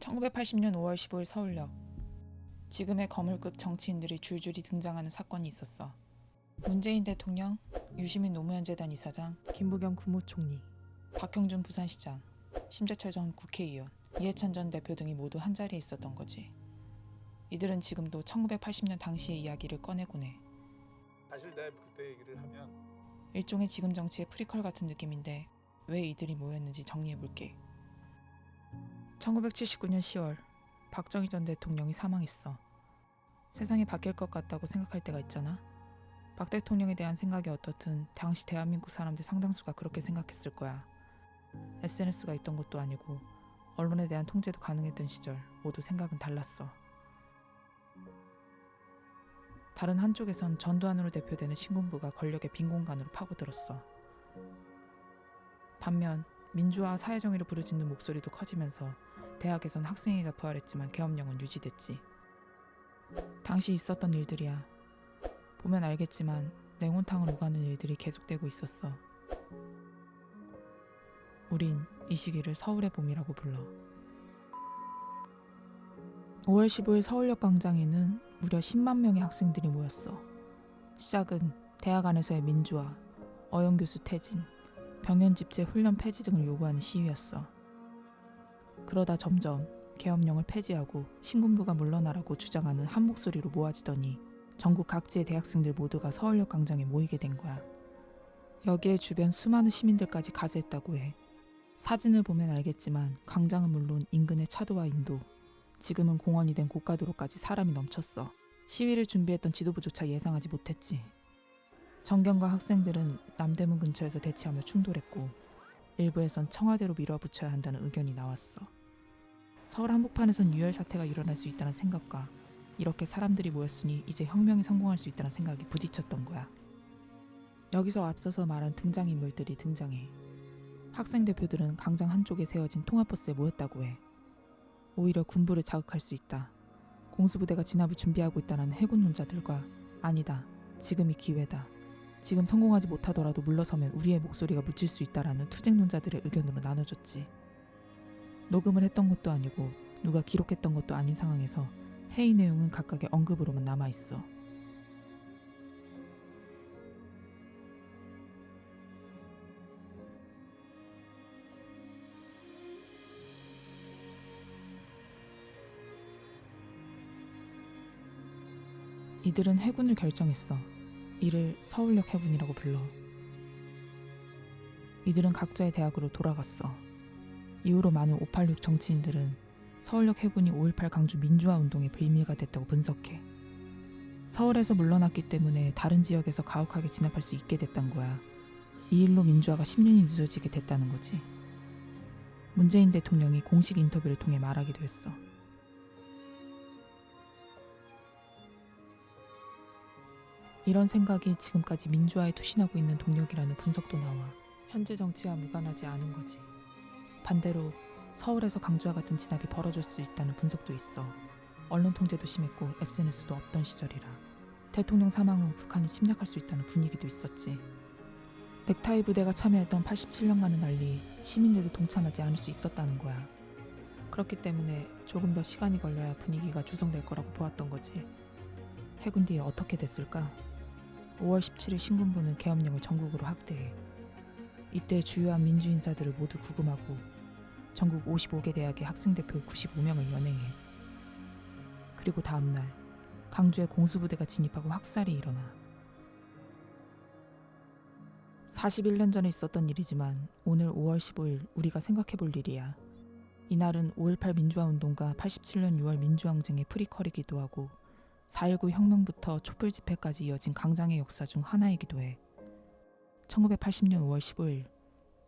1980년 5월 15일 서울역. 지금의 거물급 정치인들이 줄줄이 등장하는 사건이 있었어. 문재인 대통령, 유시민 노무현 재단 이사장, 김부겸 국무총리, 박형준 부산시장, 심재철 전 국회의원, 이해찬 전 대표 등이 모두 한자리에 있었던 거지. 이들은 지금도 1980년 당시의 이야기를 꺼내곤 해. 사실 내가 그때 얘기를 하면 일종의 지금 정치의 프리퀄 같은 느낌인데 왜 이들이 모였는지 정리해볼게. 1979년 10월 박정희 전 대통령이 사망했어. 세상이 바뀔 것 같다고 생각할 때가 있잖아. 박 대통령에 대한 생각이 어떻든 당시 대한민국 사람들 상당수가 그렇게 생각했을 거야. SNS가 있던 것도 아니고 언론에 대한 통제도 가능했던 시절 모두 생각은 달랐어. 다른 한쪽에선 전두환으로 대표되는 신군부가 권력의 빈 공간으로 파고들었어. 반면 민주화 사회정의를 부르짖는 목소리도 커지면서 대학에선 학생회가 부활했지만 계엄령은 유지됐지. 당시 있었던 일들이야. 보면 알겠지만 냉온탕을 오가는 일들이 계속되고 있었어. 우린 이 시기를 서울의 봄이라고 불러. 5월 15일 서울역 광장에는 무려 10만 명의 학생들이 모였어. 시작은 대학 안에서의 민주화, 어영 교수 퇴진, 병연 집체 훈련 폐지 등을 요구하는 시위였어. 그러다 점점 계엄령을 폐지하고 신군부가 물러나라고 주장하는 한 목소리로 모아지더니 전국 각지의 대학생들 모두가 서울역 광장에 모이게 된 거야. 여기에 주변 수많은 시민들까지 가세했다고 해. 사진을 보면 알겠지만 광장은 물론 인근의 차도와 인도, 지금은 공원이 된 고가도로까지 사람이 넘쳤어. 시위를 준비했던 지도부조차 예상하지 못했지. 정경과 학생들은 남대문 근처에서 대치하며 충돌했고 일부에선 청와대로 밀어붙여야 한다는 의견이 나왔어. 서울 한복판에선 유혈 사태가 일어날 수 있다는 생각과 이렇게 사람들이 모였으니 이제 혁명이 성공할 수 있다는 생각이 부딪혔던 거야. 여기서 앞서서 말한 등장인물들이 등장해. 학생 대표들은 광장 한쪽에 세워진 통합버스에 모였다고 해. 오히려 군부를 자극할 수 있다. 공수부대가 진압을 준비하고 있다는 해군 논자들과 아니다, 지금이 기회다, 지금 성공하지 못하더라도 물러서면 우리의 목소리가 묻힐 수 있다라는 투쟁론자들의 의견으로 나눠졌지. 녹음을 했던 것도 아니고 누가 기록했던 것도 아닌 상황에서 회의 내용은 각각의 언급으로만 남아있어. 이들은 해군을 결정했어. 이를 서울역 해군이라고 불러. 이들은 각자의 대학으로 돌아갔어. 이후로 많은 586 정치인들은 서울역 해군이 5.18 강주 민주화 운동의 빌미가 됐다고 분석해. 서울에서 물러났기 때문에 다른 지역에서 가혹하게 진압할 수 있게 됐단 거야. 이 일로 민주화가 10년이 늦어지게 됐다는 거지. 문재인 대통령이 공식 인터뷰를 통해 말하기도 했어. 이런 생각이 지금까지 민주화에 투신하고 있는 동력이라는 분석도 나와 현재 정치와 무관하지 않은 거지. 반대로 서울에서 강주와 같은 진압이 벌어질 수 있다는 분석도 있어. 언론 통제도 심했고 SNS도 없던 시절이라 대통령 사망 후 북한이 침략할 수 있다는 분위기도 있었지. 넥타이 부대가 참여했던 87년간의 난리 시민들도 동참하지 않을 수 있었다는 거야. 그렇기 때문에 조금 더 시간이 걸려야 분위기가 조성될 거라고 보았던 거지. 해군 뒤에 어떻게 됐을까? 5월 17일 신군부는 계엄령을 전국으로 확대해. 이때 주요한 민주인사들을 모두 구금하고 전국 55개 대학의 학생대표 95명을 연행해. 그리고 다음날 강주에 공수부대가 진입하고 학살이 일어나. 41년 전에 있었던 일이지만 오늘 5월 15일 우리가 생각해볼 일이야. 이날은 5.18 민주화운동과 87년 6월 민주항쟁의 프리퀄이기도 하고 4.19 혁명부터 촛불 집회까지 이어진 광장의 역사 중 하나이기도 해. 1980년 5월 15일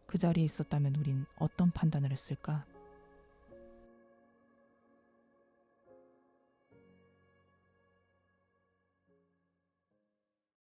그 자리에 있었다면 우린 어떤 판단을 했을까?